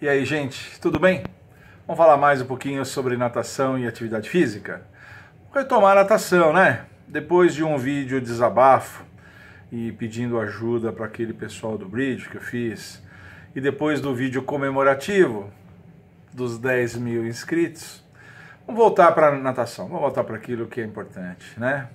E aí, gente, tudo bem? Vamos falar mais um pouquinho sobre natação e atividade física? Vou retomar a natação, né? Depois de um vídeo desabafo e pedindo ajuda para aquele pessoal do bridge que eu fiz, e depois do vídeo comemorativo dos 10 mil inscritos, vamos voltar para a natação, vamos voltar para aquilo que é importante, né?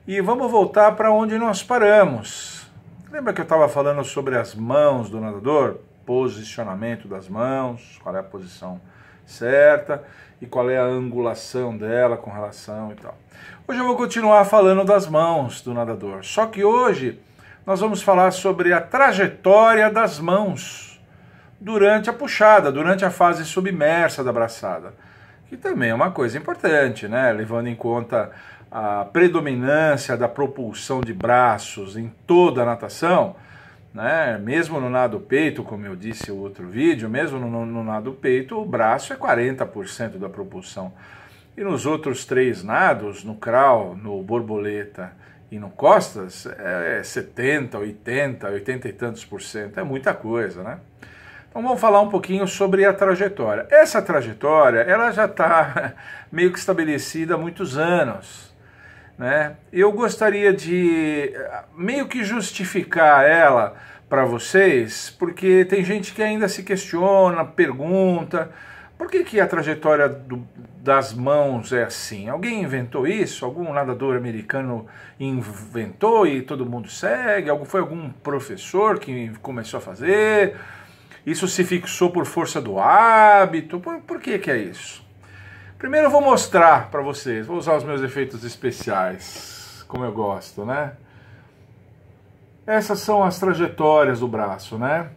E vamos voltar para onde nós paramos. Lembra que eu estava falando sobre as mãos do nadador? Posicionamento das mãos, qual é a posição certa e qual é a angulação dela com relação e tal. Hoje eu vou continuar falando das mãos do nadador, só que hoje nós vamos falar sobre a trajetória das mãos durante a puxada, durante a fase submersa da braçada, que também é uma coisa importante, né? Levando em conta a predominância da propulsão de braços em toda a natação, né? Mesmo no nado peito, como eu disse no outro vídeo, mesmo no nado peito, o braço é 40% da propulsão. E nos outros três nados, no crawl, no borboleta e no costas, é 70, 80, 80 e tantos por cento. É muita coisa, né? Então vamos falar um pouquinho sobre a trajetória. Essa trajetória, ela já está meio que estabelecida há muitos anos, né? Eu gostaria de meio que justificar ela para vocês, porque tem gente que ainda se questiona, pergunta, por que a trajetória das mãos é assim? Alguém inventou isso? Algum nadador americano inventou e todo mundo segue? Foi algum professor que começou a fazer? Isso se fixou por força do hábito? Por que é isso? Primeiro eu vou mostrar para vocês, vou usar os meus efeitos especiais, como eu gosto, né? Essas são as trajetórias do braço, né?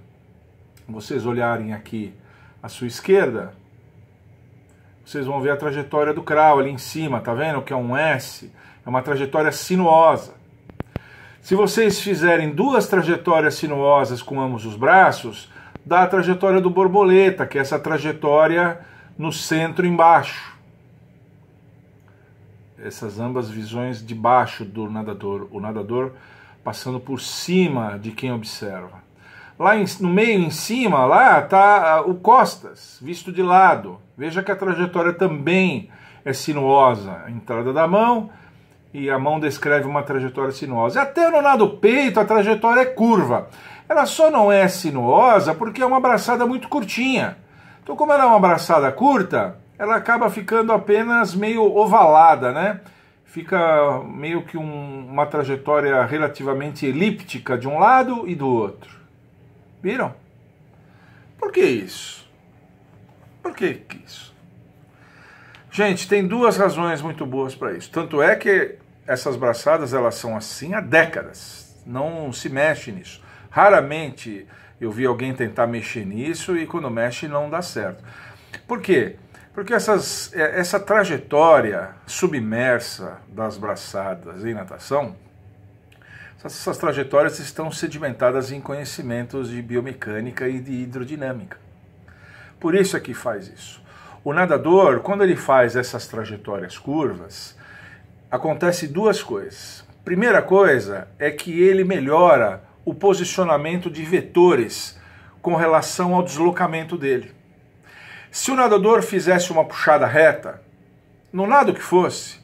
Vocês olharem aqui à sua esquerda, vocês vão ver a trajetória do crawl ali em cima, tá vendo? Que é um S, é uma trajetória sinuosa. Se vocês fizerem duas trajetórias sinuosas com ambos os braços, dá a trajetória do borboleta, que é essa trajetória no centro embaixo. Essas ambas visões de baixo do nadador, o nadador passando por cima de quem observa. Lá no meio, em cima, lá está o costas, visto de lado. Veja que a trajetória também é sinuosa. A entrada da mão e a mão descreve uma trajetória sinuosa. E até no nado peito a trajetória é curva. Ela só não é sinuosa porque é uma braçada muito curtinha. Então, como ela é uma braçada curta, ela acaba ficando apenas meio ovalada, né? Fica meio que uma trajetória relativamente elíptica de um lado e do outro. Viram? Por que isso? Por que isso? Gente, tem duas razões muito boas para isso. Tanto é que essas braçadas, elas são assim há décadas. Não se mexe nisso. Raramente eu vi alguém tentar mexer nisso e quando mexe não dá certo. Por quê? Porque essa trajetória submersa das braçadas em natação, essas trajetórias estão sedimentadas em conhecimentos de biomecânica e de hidrodinâmica. Por isso é que faz isso. O nadador, quando ele faz essas trajetórias curvas, acontece duas coisas. Primeira coisa é que ele melhora o posicionamento de vetores com relação ao deslocamento dele. Se o nadador fizesse uma puxada reta, no nado que fosse,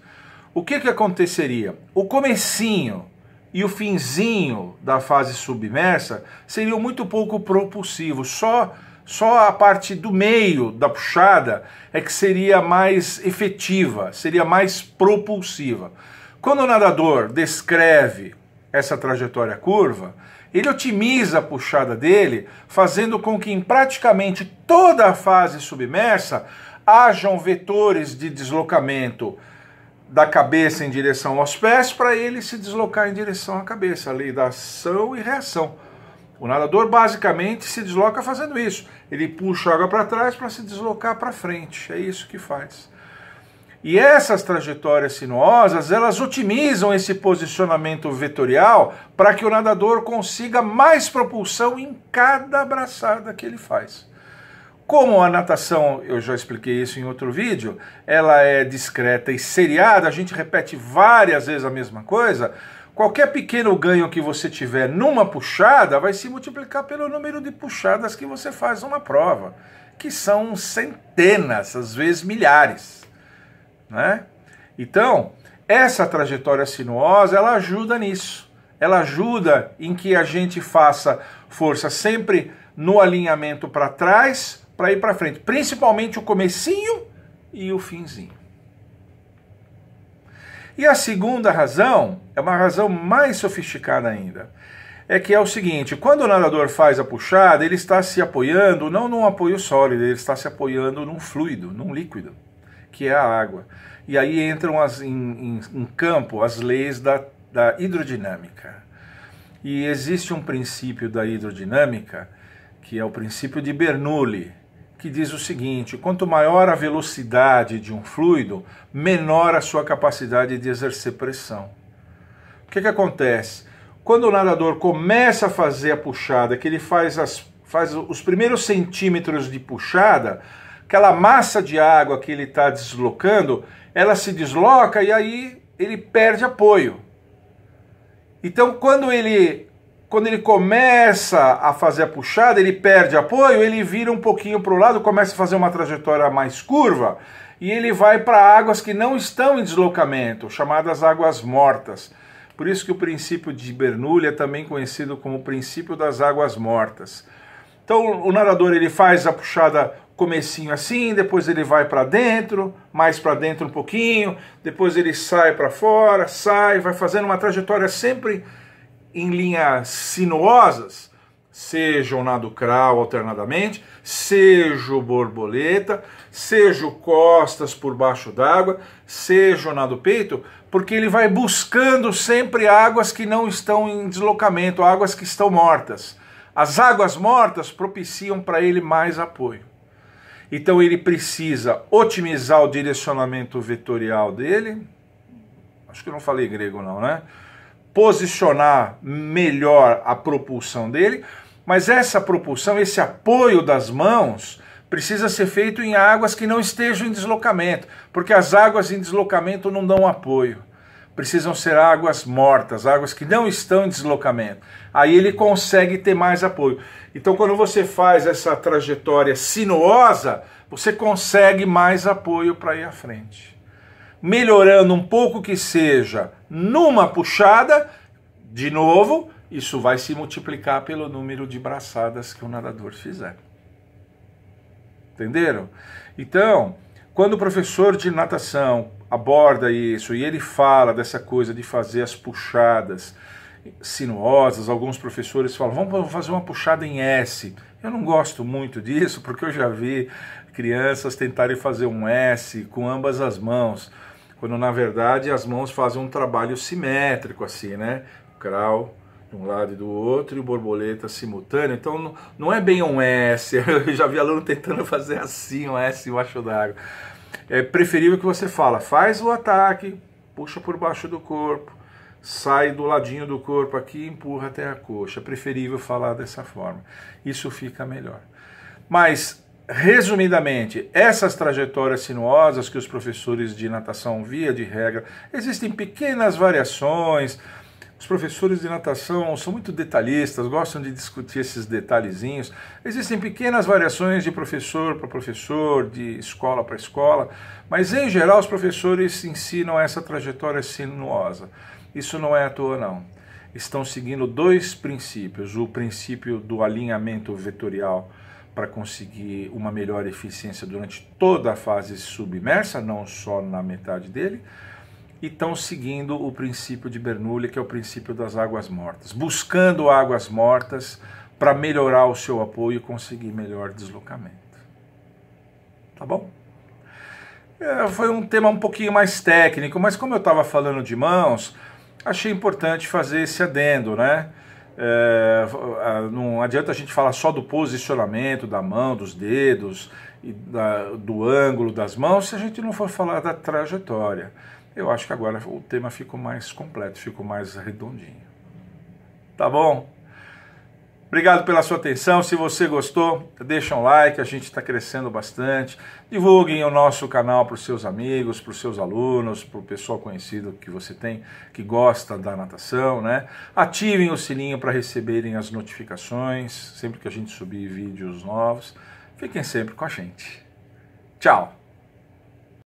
o que aconteceria? O comecinho e o finzinho da fase submersa seriam muito pouco propulsivos. Só a parte do meio da puxada é que seria mais efetiva, seria mais propulsiva. Quando o nadador descreve essa trajetória curva, ele otimiza a puxada dele, fazendo com que em praticamente toda a fase submersa hajam vetores de deslocamento da cabeça em direção aos pés para ele se deslocar em direção à cabeça, a lei da ação e reação. O nadador basicamente se desloca fazendo isso. Ele puxa a água para trás para se deslocar para frente. É isso que faz. E essas trajetórias sinuosas, elas otimizam esse posicionamento vetorial para que o nadador consiga mais propulsão em cada braçada que ele faz. Como a natação, eu já expliquei isso em outro vídeo, ela é discreta e seriada, a gente repete várias vezes a mesma coisa. qualquer pequeno ganho que você tiver numa puxada vai se multiplicar pelo número de puxadas que você faz numa prova, que são centenas, às vezes milhares, né? Então, essa trajetória sinuosa, ela ajuda nisso. Ela ajuda em que a gente faça força sempre no alinhamento para trás, para ir para frente, principalmente o comecinho e o finzinho. E a segunda razão é uma razão mais sofisticada ainda. É que é o seguinte, quando o nadador faz a puxada, ele está se apoiando não num apoio sólido, ele está se apoiando num fluido, num líquido, que é a água. E aí entram em campo as leis da hidrodinâmica. E existe um princípio da hidrodinâmica, que é o princípio de Bernoulli, que diz o seguinte: quanto maior a velocidade de um fluido, menor a sua capacidade de exercer pressão. O que acontece? Quando o nadador começa a fazer a puxada, que ele faz os primeiros centímetros de puxada, aquela massa de água que ele está deslocando, ela se desloca e aí ele perde apoio. Então, quando ele começa a fazer a puxada, ele perde apoio, ele vira um pouquinho para o lado, começa a fazer uma trajetória mais curva, e ele vai para águas que não estão em deslocamento, chamadas águas mortas. Por isso que o princípio de Bernoulli é também conhecido como o princípio das águas mortas. Então, o nadador ele faz a puxada comecinho assim, depois ele vai para dentro, mais para dentro um pouquinho, depois ele sai para fora, vai fazendo uma trajetória sempre em linhas sinuosas, seja o nado crawl alternadamente, seja o borboleta, seja o costas por baixo d'água, seja o nado peito, porque ele vai buscando sempre águas que não estão em deslocamento, águas que estão mortas. As águas mortas propiciam para ele mais apoio. Então ele precisa otimizar o direcionamento vetorial dele, acho que eu não falei grego não, né? Posicionar melhor a propulsão dele, mas essa propulsão, esse apoio das mãos, precisa ser feito em águas que não estejam em deslocamento, porque as águas em deslocamento não dão apoio. Precisam ser águas mortas, águas que não estão em deslocamento. Aí ele consegue ter mais apoio. Então, quando você faz essa trajetória sinuosa, você consegue mais apoio para ir à frente. Melhorando um pouco que seja numa puxada, de novo, isso vai se multiplicar pelo número de braçadas que o nadador fizer. Entenderam? Então, quando o professor de natação aborda isso e ele fala dessa coisa de fazer as puxadas sinuosas, alguns professores falam, vamos fazer uma puxada em S. Eu não gosto muito disso, porque eu já vi crianças tentarem fazer um S com ambas as mãos, quando na verdade as mãos fazem um trabalho simétrico assim, né? Crawl de um lado e do outro e borboleta simultânea, então não é bem um S, eu já vi aluno tentando fazer assim, um S embaixo d'água. É preferível que você faz o ataque, puxa por baixo do corpo, sai do ladinho do corpo aqui e empurra até a coxa. É preferível falar dessa forma, isso fica melhor. Mas, resumidamente, essas trajetórias sinuosas que os professores de natação, via de regra, existem pequenas variações. Os professores de natação são muito detalhistas, gostam de discutir esses detalhezinhos. Existem pequenas variações de professor para professor, de escola para escola, mas em geral os professores ensinam essa trajetória sinuosa. Isso não é à toa não. Estão seguindo dois princípios, o princípio do alinhamento vetorial para conseguir uma melhor eficiência durante toda a fase submersa, não só na metade dele, e estão seguindo o princípio de Bernoulli, que é o princípio das águas mortas, buscando águas mortas para melhorar o seu apoio e conseguir melhor deslocamento. Tá bom? Foi um tema um pouquinho mais técnico, mas como eu estava falando de mãos, achei importante fazer esse adendo, né? Não adianta a gente falar só do posicionamento da mão, dos dedos, e do ângulo das mãos, se a gente não for falar da trajetória. Eu acho que agora o tema ficou mais completo, ficou mais redondinho. Tá bom? Obrigado pela sua atenção. Se você gostou, deixa um like, a gente está crescendo bastante. Divulguem o nosso canal para os seus amigos, para os seus alunos, para o pessoal conhecido que você tem, que gosta da natação, né? Ativem o sininho para receberem as notificações, sempre que a gente subir vídeos novos. Fiquem sempre com a gente. Tchau!